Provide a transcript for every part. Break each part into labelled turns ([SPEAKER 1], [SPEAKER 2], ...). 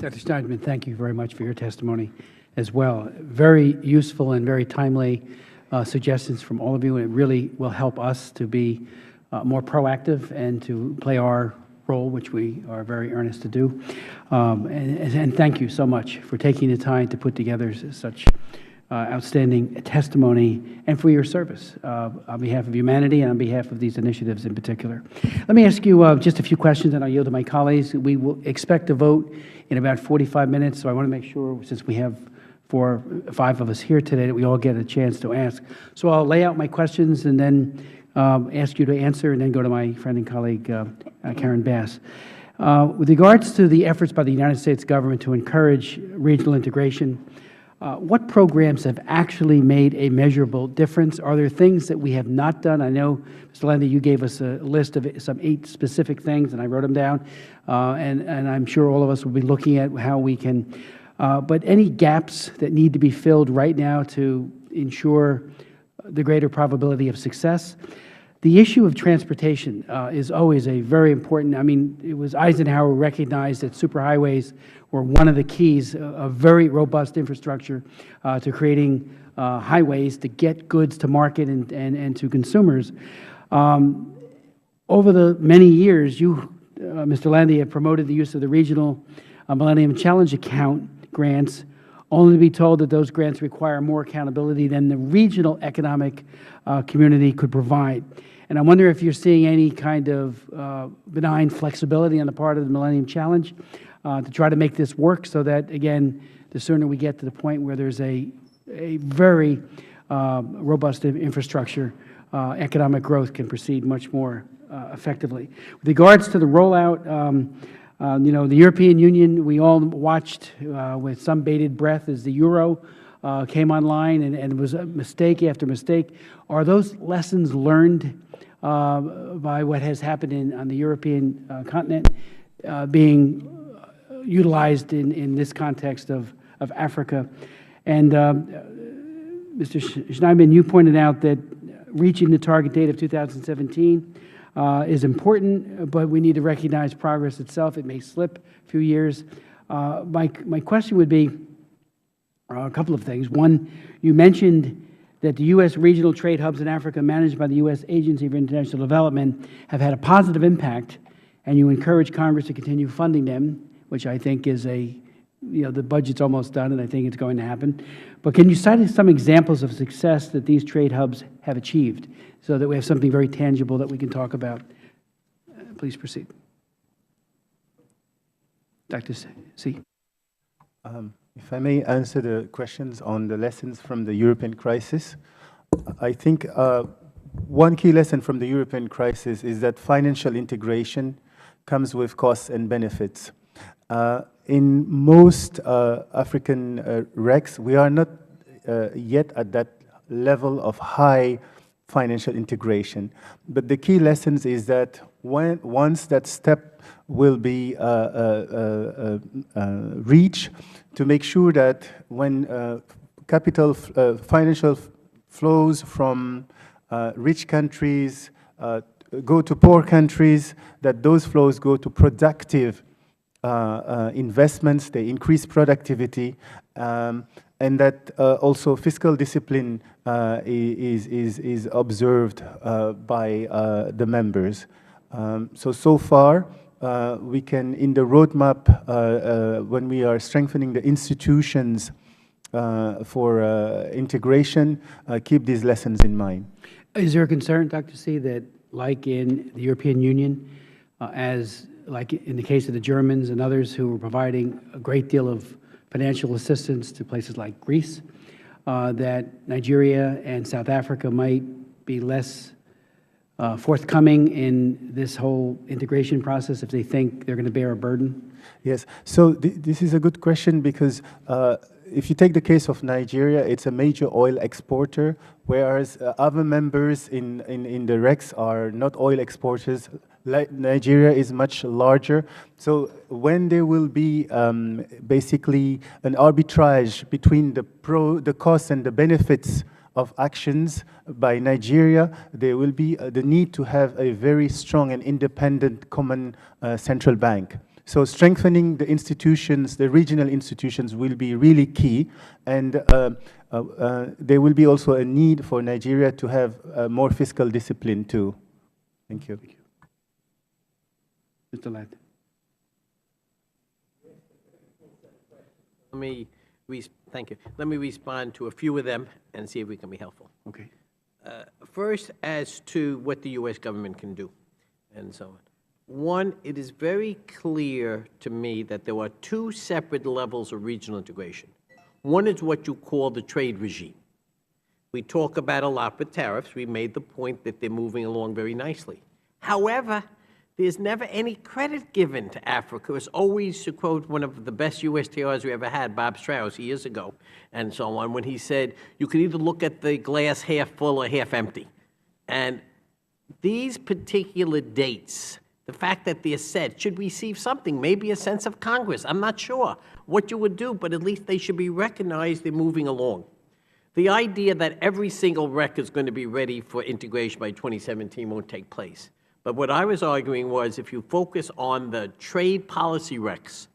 [SPEAKER 1] Dr. Steinman, thank you very much for your testimony as well. Very useful and very timely suggestions from all of you, and it really will help us to be more proactive and to play our role, which we are very earnest to do. And thank you so much for taking the time to put together such outstanding testimony and for your service on behalf of humanity and on behalf of these initiatives in particular. Let me ask you just a few questions, and I'll yield to my colleagues. We will expect to vote in about 45 minutes, so I want to make sure, since we have 4 or 5 of us here today, that we all get a chance to ask. So I'll lay out my questions and then ask you to answer, and then go to my friend and colleague, Karen Bass. With regards to the efforts by the United States government to encourage regional integration, what programs have actually made a measurable difference? Are there things that we have not done? I know, Mr. Landy, you gave us a list of some 8 specific things, and I wrote them down, and I'm sure all of us will be looking at how we can, but any gaps that need to be filled right now to ensure the greater probability of success? The issue of transportation is always a very important. I mean, it was Eisenhower recognized that superhighways were one of the keys of very robust infrastructure to creating highways to get goods to market and to consumers. Over the many years, you, Mr. Landy, have promoted the use of the Regional Millennium Challenge Account grants, only to be told that those grants require more accountability than the regional economic community could provide. And I wonder if you're seeing any kind of benign flexibility on the part of the Millennium Challenge to try to make this work, so that, again, the sooner we get to the point where there's a very robust infrastructure, economic growth can proceed much more effectively. With regards to the rollout, you know, the European Union, we all watched with some bated breath as the euro came online, and it was a mistake after mistake. Are those lessons learned by what has happened on the European continent being utilized in this context of Africa? And Mr. Schneiman, you pointed out that reaching the target date of 2017 is important, but we need to recognize progress itself. It may slip a few years. My question would be a couple of things. One, you mentioned that the U.S. regional trade hubs in Africa managed by the U.S. Agency for International Development have had a positive impact, and you encourage Congress to continue funding them, which I think is you know, the budget's almost done, and I think it's going to happen. But can you cite some examples of success that these trade hubs have achieved, so that we have something very tangible that we can talk about? Please proceed. Dr. C.
[SPEAKER 2] If I may answer the questions on the lessons from the European crisis, I think one key lesson from the European crisis is that financial integration comes with costs and benefits. In most African RECs, we are not yet at that level of high financial integration. But the key lessons is that once that step will be reached, to make sure that when financial flows from rich countries go to poor countries, that those flows go to productive investments, they increase productivity, and that also fiscal discipline is observed by the members. So far, we can, in the roadmap, when we are strengthening the institutions for integration, keep these lessons in mind.
[SPEAKER 1] Is there a concern, Dr. C, that like in the European Union, like in the case of the Germans and others who were providing a great deal of financial assistance to places like Greece, that Nigeria and South Africa might be less forthcoming in this whole integration process if they think they're going to bear a burden?
[SPEAKER 2] Yes. So this is a good question, because if you take the case of Nigeria, it's a major oil exporter, whereas other members in the RECs are not oil exporters. Nigeria is much larger. So when there will be basically an arbitrage between the costs and the benefits of actions by Nigeria, there will be the need to have a very strong and independent common central bank. So strengthening the institutions, the regional institutions, will be really key, and there will be also a need for Nigeria to have more fiscal discipline too. Thank you.
[SPEAKER 1] Mr. Ladd.
[SPEAKER 3] Thank you. Let me respond to a few of them and see if we can be helpful.
[SPEAKER 1] Okay.
[SPEAKER 3] First, as to what the U.S. government can do, and so on. One, it is very clear to me that there are two separate levels of regional integration. One is what you call the trade regime. We talk about a lot with tariffs. We made the point that they're moving along very nicely. However, there's never any credit given to Africa. It's always, to quote one of the best USTRs we ever had, Bob Strauss, years ago, and so on, when he said, you can either look at the glass half full or half empty. And these particular dates, the fact that they're set, should receive something, maybe a sense of Congress. I'm not sure what you would do, but at least they should be recognized they're moving along. The idea that every single rec is going to be ready for integration by 2017 won't take place. But what I was arguing was, if you focus on the trade policy recs,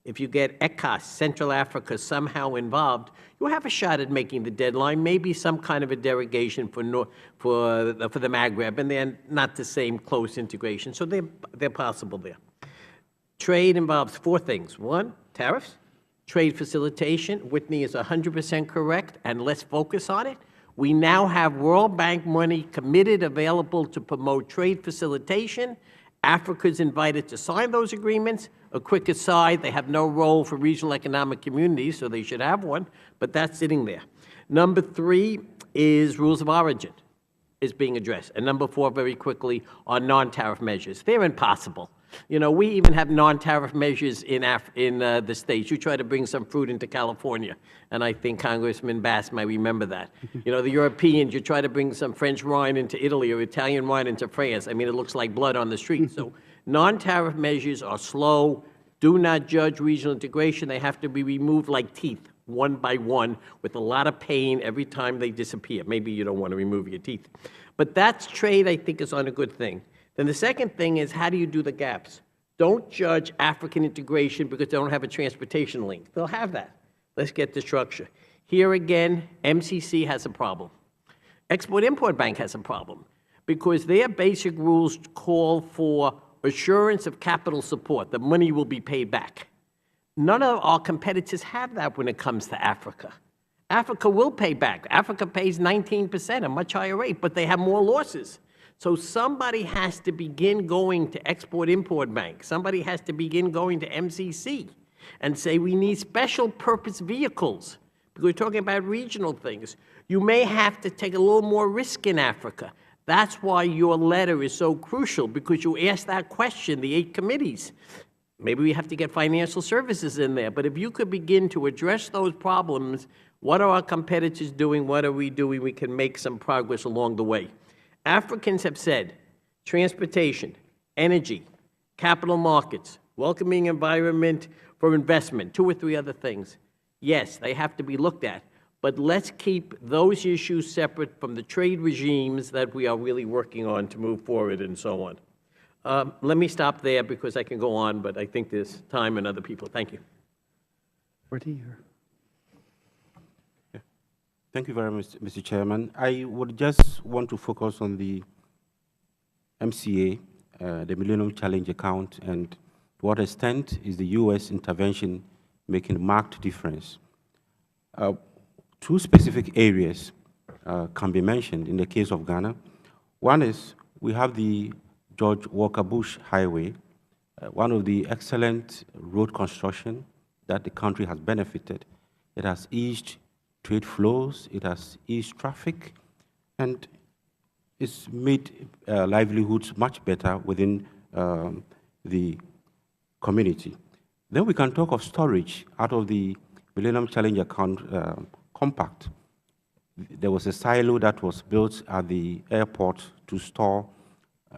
[SPEAKER 3] if you get ECOWAS, Central Africa, somehow involved, you have a shot at making the deadline, maybe some kind of a derogation for the Maghreb, and they're not the same close integration, so they're possible there. Trade involves four things. One, tariffs. Trade facilitation. Whitney is 100% correct, and let's focus on it. We now have World Bank money committed, available to promote trade facilitation. Africa is invited to sign those agreements. A quick aside, they have no role for regional economic communities, so they should have one, but that's sitting there. Number three is rules of origin is being addressed. And number four, very quickly, are non-tariff measures. They're impossible. You know, we even have non-tariff measures in the states. You try to bring some fruit into California, and I think Congressman Bass might remember that. You know, the Europeans, you try to bring some French wine into Italy or Italian wine into France. I mean, it looks like blood on the street. So non-tariff measures are slow. Do not judge regional integration. They have to be removed like teeth, one by one, with a lot of pain every time they disappear. Maybe you don't want to remove your teeth. But that's trade, I think, is on a good thing. Then the second thing is, how do you do the gaps? Don't judge African integration because they don't have a transportation link. They'll have that. Let's get the structure. Here again, MCC has a problem. Export-Import Bank has a problem because their basic rules call for assurance of capital support, that money will be paid back. None of our competitors have that when it comes to Africa. Africa will pay back. Africa pays 19%, a much higher rate, but they have more losses. So somebody has to begin going to Export-Import Bank. Somebody has to begin going to MCC and say, we need special purpose vehicles, because we're talking about regional things. You may have to take a little more risk in Africa. That's why your letter is so crucial, because you asked that question, the 8 committees. Maybe we have to get financial services in there, but if you could begin to address those problems, what are our competitors doing, what are we doing, we can make some progress along the way. Africans have said transportation, energy, capital markets, welcoming environment for investment, 2 or 3 other things. Yes, they have to be looked at, but let's keep those issues separate from the trade regimes that we are really working on to move forward and so on. Let me stop there because I can go on, but I think there's time and other people. Thank you.
[SPEAKER 4] Thank you very much, Mr. Chairman. I would just want to focus on the MCA, the Millennium Challenge account, and to what extent is the U.S. intervention making a marked difference. 2 specific areas can be mentioned in the case of Ghana. One is we have the George Walker Bush Highway, one of the excellent road construction that the country has benefited. It has eased trade flows, it has eased traffic, and it's made livelihoods much better within the community. Then we can talk of storage out of the Millennium Challenge account compact. There was a silo that was built at the airport to store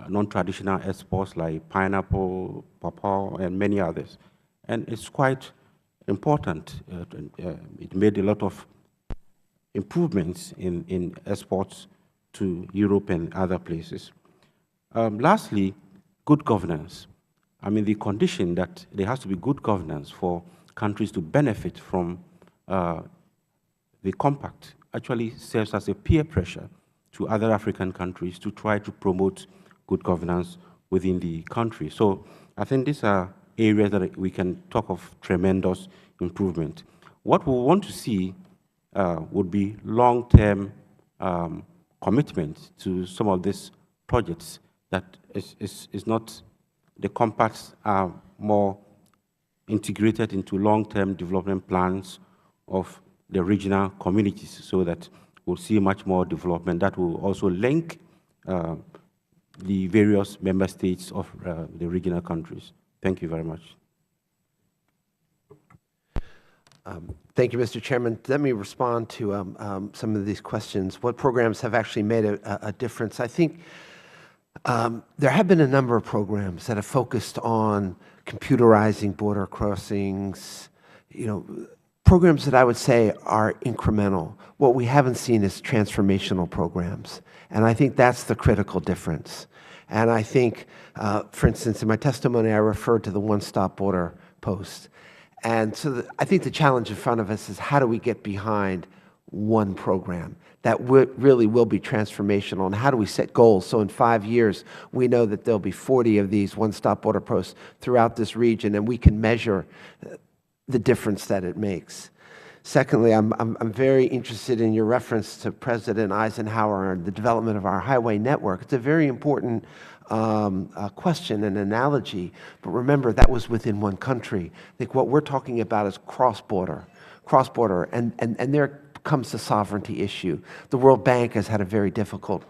[SPEAKER 4] non-traditional exports like pineapple, pawpaw, and many others. And it's quite important. It made a lot of improvements in exports to Europe and other places. Lastly, good governance. I mean, the condition that there has to be good governance for countries to benefit from the compact actually serves as a peer pressure to other African countries to try to promote good governance within the country. So I think these are areas that we can talk of tremendous improvement. What we want to see would be long-term commitment to some of these projects that is not, the compacts are more integrated into long-term development plans of the regional communities so that we'll see much more development that will also link the various member states of the regional countries. Thank you very much.
[SPEAKER 5] Thank you, Mr. Chairman. Let me respond to some of these questions. What programs have actually made a difference? I think there have been a number of programs that have focused on computerizing border crossings, programs that I would say are incremental. What we haven't seen is transformational programs, and I think that's the critical difference. And I think, for instance, in my testimony, I referred to the one-stop border post. And so I think the challenge in front of us is how do we get behind one program that really will be transformational, and how do we set goals? So in 5 years, we know that there'll be 40 of these one-stop border posts throughout this region, and we can measure the difference that it makes. Secondly, I'm very interested in your reference to President Eisenhower and the development of our highway network. It's a very important question and analogy, but remember, that was within one country. I think what we're talking about is cross-border, and there comes the sovereignty issue. The World Bank has had a very difficult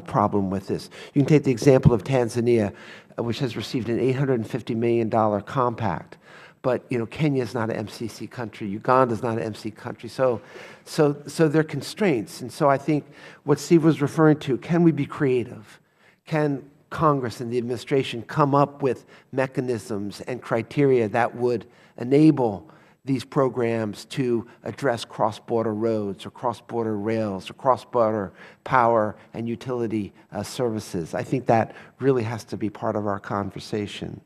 [SPEAKER 5] problem with this. You can take the example of Tanzania, which has received an $850 million compact. But Kenya is not an MCC country. Uganda is not an MCC country. So there are constraints. And so I think what Steve was referring to, can we be creative? Can Congress and the administration come up with mechanisms and criteria that would enable these programs to address cross-border roads or cross-border rails or cross-border power and utility services? I think that really has to be part of our conversation.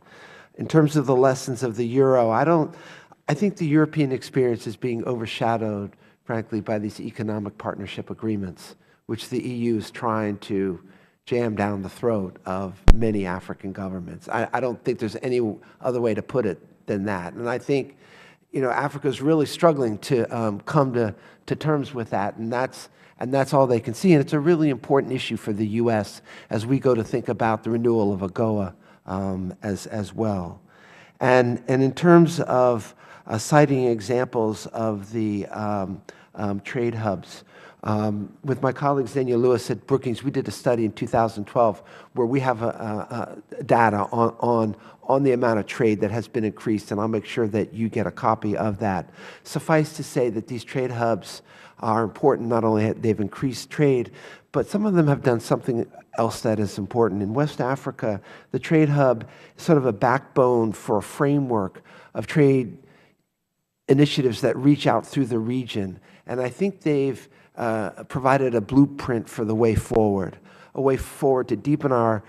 [SPEAKER 5] In terms of the lessons of the euro, I think the European experience is being overshadowed, frankly, by these economic partnership agreements, which the EU is trying to jam down the throat of many African governments. I don't think there's any other way to put it than that. And I think, Africa is really struggling to come to terms with that, and that's all they can see. And it's a really important issue for the U.S. as we go to think about the renewal of AGOA as well. And in terms of citing examples of the trade hubs, with my colleague Xenia Lewis at Brookings, we did a study in 2012 where we have data on the amount of trade that has been increased, and I'll make sure that you get a copy of that. Suffice to say that these trade hubs are important. Not only they've increased trade, but some of them have done something else that is important. In West Africa, the trade hub is sort of a backbone for a framework of trade initiatives that reach out through the region. And I think they've provided a blueprint for the way forward, a way forward to deepen our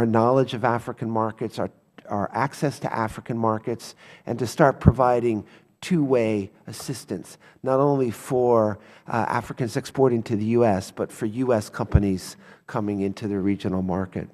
[SPEAKER 5] knowledge of African markets, our access to African markets, and to start providing two-way assistance, not only for Africans exporting to the U.S., but for U.S. companies coming into the regional market.